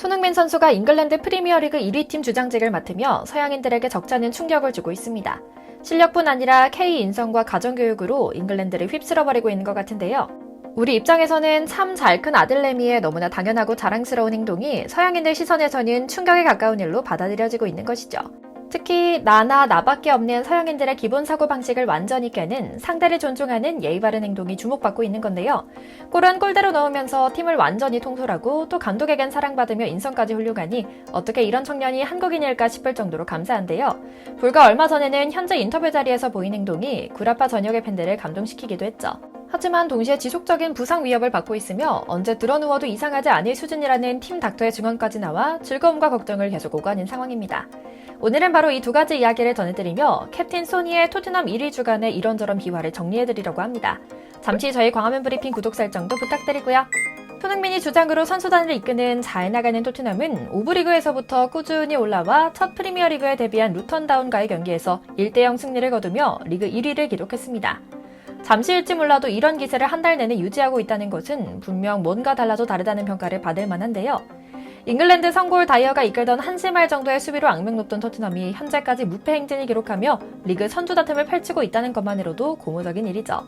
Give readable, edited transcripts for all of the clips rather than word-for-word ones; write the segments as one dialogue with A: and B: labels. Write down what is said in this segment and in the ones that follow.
A: 손흥민 선수가 잉글랜드 프리미어리그 1위 팀 주장직을 맡으며 서양인들에게 적잖은 충격을 주고 있습니다. 실력뿐 아니라 K 인성과 가정교육으로 잉글랜드를 휩쓸어버리고 있는 것 같은데요. 우리 입장에서는 참 잘 큰 아들 레미의 너무나 당연하고 자랑스러운 행동이 서양인들 시선에서는 충격에 가까운 일로 받아들여지고 있는 것이죠. 특히 나나 나밖에 없는 서양인들의 기본 사고방식을 완전히 깨는 상대를 존중하는 예의 바른 행동이 주목받고 있는 건데요. 골은 골대로 넣으면서 팀을 완전히 통솔하고 또 감독에겐 사랑받으며 인성까지 훌륭하니 어떻게 이런 청년이 한국인일까 싶을 정도로 감사한데요. 불과 얼마 전에는 현재 인터뷰 자리에서 보인 행동이 구라파 전역의 팬들을 감동시키기도 했죠. 하지만 동시에 지속적인 부상 위협을 받고 있으며 언제 드러누워도 이상하지 않을 수준이라는 팀 닥터의 증언까지 나와 즐거움과 걱정을 계속 오가는 상황입니다. 오늘은 바로 이 두 가지 이야기를 전해드리며 캡틴 소니의 토트넘 1위 주간의 이런저런 비화를 정리해드리려고 합니다. 잠시 저희 광화문 브리핑 구독 설정도 부탁드리고요. 손흥민이 주장으로 선수단을 이끄는 잘 나가는 토트넘은 5부 리그에서부터 꾸준히 올라와 첫 프리미어리그에 데뷔한 루턴다운과의 경기에서 1대0 승리를 거두며 리그 1위를 기록했습니다. 잠시일지 몰라도 이런 기세를 한 달 내내 유지하고 있다는 것은 분명 뭔가 달라도 다르다는 평가를 받을 만한데요. 잉글랜드 성골 다이어가 이끌던 한심할 정도의 수비로 악명 높던 토트넘이 현재까지 무패 행진을 기록하며 리그 선두 다툼을 펼치고 있다는 것만으로도 고무적인 일이죠.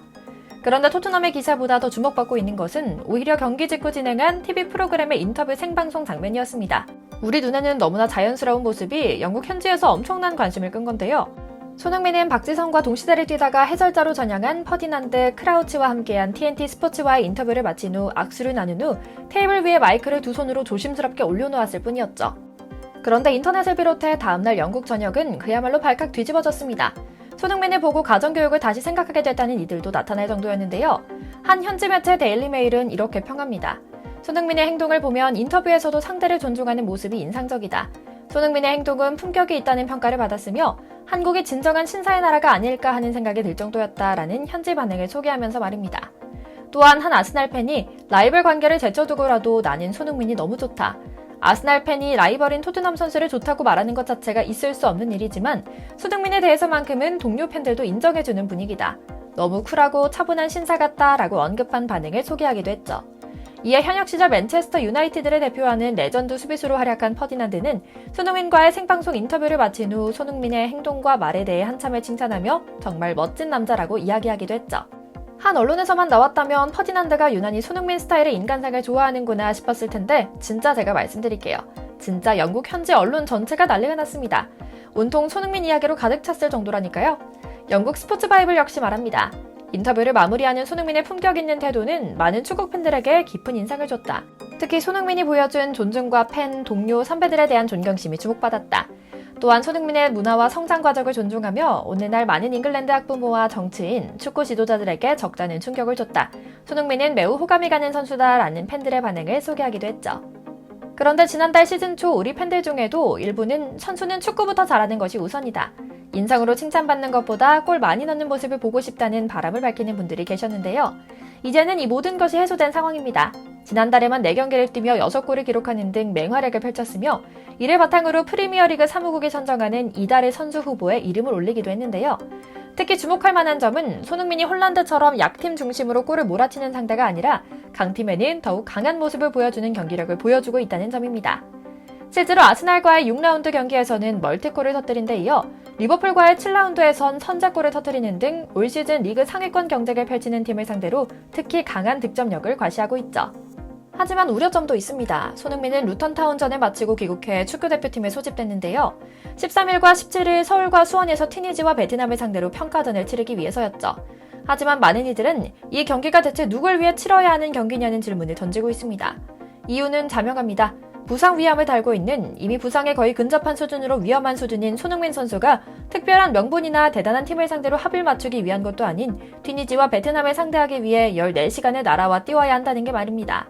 A: 그런데 토트넘의 기세보다 더 주목받고 있는 것은 오히려 경기 직후 진행한 TV 프로그램의 인터뷰 생방송 장면이었습니다. 우리 눈에는 너무나 자연스러운 모습이 영국 현지에서 엄청난 관심을 끈 건데요. 손흥민은 박지성과 동시대를 뛰다가 해설자로 전향한 퍼디난드 크라우치와 함께한 TNT 스포츠와의 인터뷰를 마친 후 악수를 나눈 후 테이블 위에 마이크를 두 손으로 조심스럽게 올려놓았을 뿐이었죠. 그런데 인터넷을 비롯해 다음날 영국 전역은 그야말로 발칵 뒤집어졌습니다. 손흥민을 보고 가정교육을 다시 생각하게 됐다는 이들도 나타날 정도였는데요. 한 현지 매체 데일리메일은 이렇게 평합니다. 손흥민의 행동을 보면 인터뷰에서도 상대를 존중하는 모습이 인상적이다. 손흥민의 행동은 품격이 있다는 평가를 받았으며 한국이 진정한 신사의 나라가 아닐까 하는 생각이 들 정도였다라는 현지 반응을 소개하면서 말입니다. 또한 한 아스날 팬이 라이벌 관계를 제쳐두고라도 나는 손흥민이 너무 좋다. 아스날 팬이 라이벌인 토트넘 선수를 좋다고 말하는 것 자체가 있을 수 없는 일이지만 손흥민에 대해서만큼은 동료 팬들도 인정해주는 분위기다. 너무 쿨하고 차분한 신사 같다라고 언급한 반응을 소개하기도 했죠. 이에 현역 시절 맨체스터 유나이티드를 대표하는 레전드 수비수로 활약한 퍼디난드는 손흥민과의 생방송 인터뷰를 마친 후 손흥민의 행동과 말에 대해 한참을 칭찬하며 정말 멋진 남자라고 이야기하기도 했죠. 한 언론에서만 나왔다면 퍼디난드가 유난히 손흥민 스타일의 인간상을 좋아하는구나 싶었을 텐데 진짜 제가 말씀드릴게요. 진짜 영국 현지 언론 전체가 난리가 났습니다. 온통 손흥민 이야기로 가득 찼을 정도라니까요. 영국 스포츠 바이블 역시 말합니다. 인터뷰를 마무리하는 손흥민의 품격 있는 태도는 많은 축구 팬들에게 깊은 인상을 줬다. 특히 손흥민이 보여준 존중과 팬, 동료, 선배들에 대한 존경심이 주목받았다. 또한 손흥민의 문화와 성장 과정을 존중하며 오늘날 많은 잉글랜드 학부모와 정치인, 축구 지도자들에게 적잖은 충격을 줬다. 손흥민은 매우 호감이 가는 선수다라는 팬들의 반응을 소개하기도 했죠. 그런데 지난달 시즌 초 우리 팬들 중에도 일부는 선수는 축구부터 잘하는 것이 우선이다. 인성으로 칭찬받는 것보다 골 많이 넣는 모습을 보고 싶다는 바람을 밝히는 분들이 계셨는데요. 이제는 이 모든 것이 해소된 상황입니다. 지난달에만 4경기를 뛰며 6골을 기록하는 등 맹활약을 펼쳤으며 이를 바탕으로 프리미어리그 사무국이 선정하는 이달의 선수 후보에 이름을 올리기도 했는데요. 특히 주목할 만한 점은 손흥민이 홀란드처럼 약팀 중심으로 골을 몰아치는 상대가 아니라 강팀에는 더욱 강한 모습을 보여주는 경기력을 보여주고 있다는 점입니다. 실제로 아스날과의 6라운드 경기에서는 멀티골을 터뜨린 데 이어 리버풀과의 7라운드에선 선제골을 터뜨리는 등 올 시즌 리그 상위권 경쟁을 펼치는 팀을 상대로 특히 강한 득점력을 과시하고 있죠. 하지만 우려점도 있습니다. 손흥민은 루턴타운전을 마치고 귀국해 축구대표팀에 소집됐는데요. 13일과 17일 서울과 수원에서 튀니지와 베트남을 상대로 평가전을 치르기 위해서였죠. 하지만 많은 이들은 이 경기가 대체 누굴 위해 치러야 하는 경기냐는 질문을 던지고 있습니다. 이유는 자명합니다. 부상 위험을 달고 있는 이미 부상에 거의 근접한 수준으로 위험한 수준인 손흥민 선수가 특별한 명분이나 대단한 팀을 상대로 합을 맞추기 위한 것도 아닌 튀니지와 베트남을 상대하기 위해 14시간을 날아와 뛰어야 한다는 게 말입니다.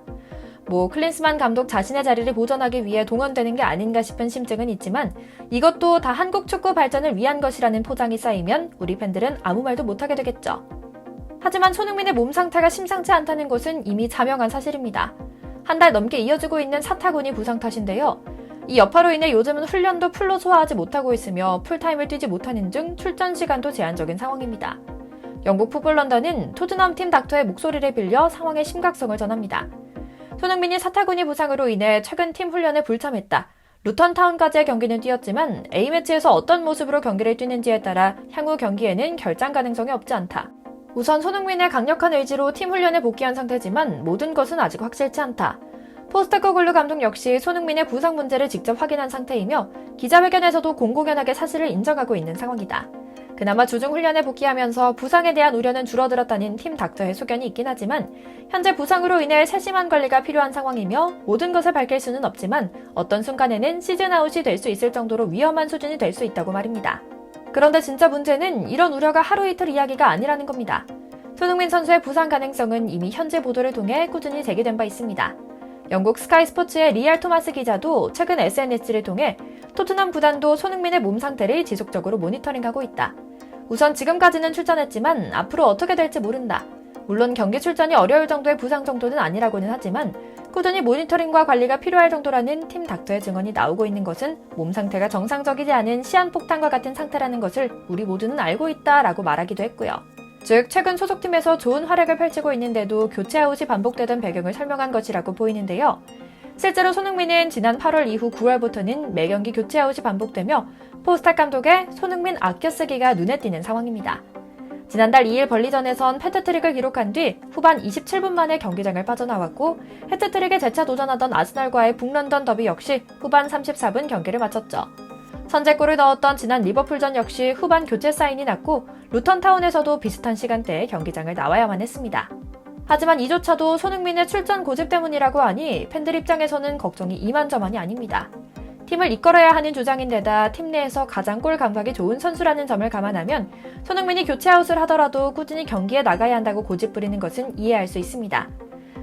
A: 클린스만 감독 자신의 자리를 보존하기 위해 동원되는 게 아닌가 싶은 심증은 있지만 이것도 다 한국 축구 발전을 위한 것이라는 포장이 쌓이면 우리 팬들은 아무 말도 못하게 되겠죠. 하지만 손흥민의 몸 상태가 심상치 않다는 것은 이미 자명한 사실입니다. 한 달 넘게 이어지고 있는 사타구니 부상 탓인데요. 이 여파로 인해 요즘은 훈련도 풀로 소화하지 못하고 있으며 풀타임을 뛰지 못하는 등 출전 시간도 제한적인 상황입니다. 영국 풋볼 런던은 토트넘 팀 닥터의 목소리를 빌려 상황의 심각성을 전합니다. 손흥민이 사타구니 부상으로 인해 최근 팀 훈련에 불참했다. 루턴타운까지의 경기는 뛰었지만 A매치에서 어떤 모습으로 경기를 뛰는지에 따라 향후 경기에는 결장 가능성이 없지 않다. 우선 손흥민의 강력한 의지로 팀 훈련에 복귀한 상태지만 모든 것은 아직 확실치 않다. 포스테코글루 감독 역시 손흥민의 부상 문제를 직접 확인한 상태이며 기자회견에서도 공공연하게 사실을 인정하고 있는 상황이다. 그나마 주중 훈련에 복귀하면서 부상에 대한 우려는 줄어들었다는 팀 닥터의 소견이 있긴 하지만 현재 부상으로 인해 세심한 관리가 필요한 상황이며 모든 것을 밝힐 수는 없지만 어떤 순간에는 시즌 아웃이 될 수 있을 정도로 위험한 수준이 될 수 있다고 말입니다. 그런데 진짜 문제는 이런 우려가 하루 이틀 이야기가 아니라는 겁니다. 손흥민 선수의 부상 가능성은 이미 현재 보도를 통해 꾸준히 제기된 바 있습니다. 영국 스카이 스포츠의 리알 토마스 기자도 최근 SNS를 통해 토트넘 구단도 손흥민의 몸 상태를 지속적으로 모니터링하고 있다. 우선 지금까지는 출전했지만 앞으로 어떻게 될지 모른다. 물론 경기 출전이 어려울 정도의 부상 정도는 아니라고는 하지만 꾸준히 모니터링과 관리가 필요할 정도라는 팀 닥터의 증언이 나오고 있는 것은 몸 상태가 정상적이지 않은 시한폭탄과 같은 상태라는 것을 우리 모두는 알고 있다라고 말하기도 했고요. 즉 최근 소속팀에서 좋은 활약을 펼치고 있는데도 교체 아웃이 반복되던 배경을 설명한 것이라고 보이는데요. 실제로 손흥민은 지난 8월 이후 9월부터는 매경기 교체 아웃이 반복되며 포스탁 감독의 손흥민 아껴쓰기가 눈에 띄는 상황입니다. 지난달 2일 벌리전에선 패트트릭을 기록한 뒤 후반 27분 만에 경기장을 빠져나왔고 해트트릭에 재차 도전하던 아스널과의 북런던 더비 역시 후반 34분 경기를 마쳤죠. 선제골을 넣었던 지난 리버풀전 역시 후반 교체 사인이 났고 루턴타운에서도 비슷한 시간대에 경기장을 나와야만 했습니다. 하지만 이조차도 손흥민의 출전 고집 때문이라고 하니 팬들 입장에서는 걱정이 이만저만이 아닙니다. 팀을 이끌어야 하는 주장인데다 팀 내에서 가장 골 감각이 좋은 선수라는 점을 감안하면 손흥민이 교체 아웃을 하더라도 꾸준히 경기에 나가야 한다고 고집부리는 것은 이해할 수 있습니다.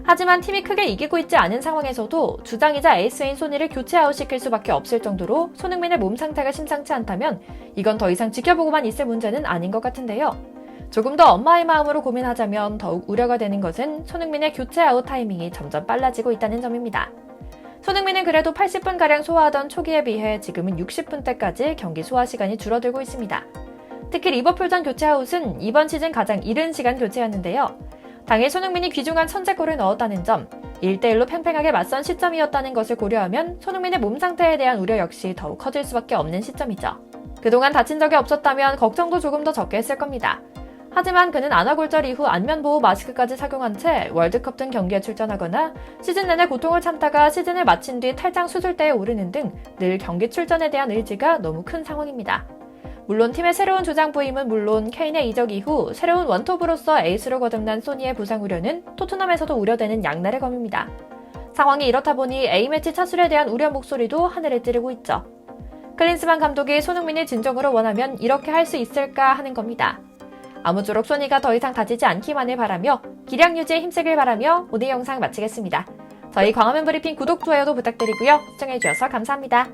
A: 하지만 팀이 크게 이기고 있지 않은 상황에서도 주장이자 에이스인 소니를 교체 아웃시킬 수밖에 없을 정도로 손흥민의 몸 상태가 심상치 않다면 이건 더 이상 지켜보고만 있을 문제는 아닌 것 같은데요. 조금 더 엄마의 마음으로 고민하자면 더욱 우려가 되는 것은 손흥민의 교체 아웃 타이밍이 점점 빨라지고 있다는 점입니다. 손흥민은 그래도 80분가량 소화하던 초기에 비해 지금은 60분대까지 경기 소화 시간이 줄어들고 있습니다. 특히 리버풀전 교체 아웃은 이번 시즌 가장 이른 시간 교체였는데요. 당일 손흥민이 귀중한 선제골을 넣었다는 점, 1대1로 팽팽하게 맞선 시점이었다는 것을 고려하면 손흥민의 몸 상태에 대한 우려 역시 더욱 커질 수밖에 없는 시점이죠. 그동안 다친 적이 없었다면 걱정도 조금 더 적게 했을 겁니다. 하지만 그는 안아골절 이후 안면보호 마스크까지 착용한 채 월드컵 등 경기에 출전하거나 시즌 내내 고통을 참다가 시즌을 마친 뒤 탈장 수술대에 오르는 등 늘 경기 출전에 대한 의지가 너무 큰 상황입니다. 물론 팀의 새로운 주장 부임은 물론 케인의 이적 이후 새로운 원톱으로서 에이스로 거듭난 소니의 부상 우려는 토트넘에서도 우려되는 양날의 검입니다. 상황이 이렇다 보니 A매치 차출에 대한 우려 목소리도 하늘을 찌르고 있죠. 클린스만 감독이 손흥민을 진정으로 원하면 이렇게 할 수 있을까 하는 겁니다. 아무쪼록 소니가 더 이상 다치지 않기만을 바라며 기량 유지에 힘쓰길 바라며 오늘 영상 마치겠습니다. 저희 광화문 브리핑 구독, 좋아요도 부탁드리고요. 시청해주셔서 감사합니다.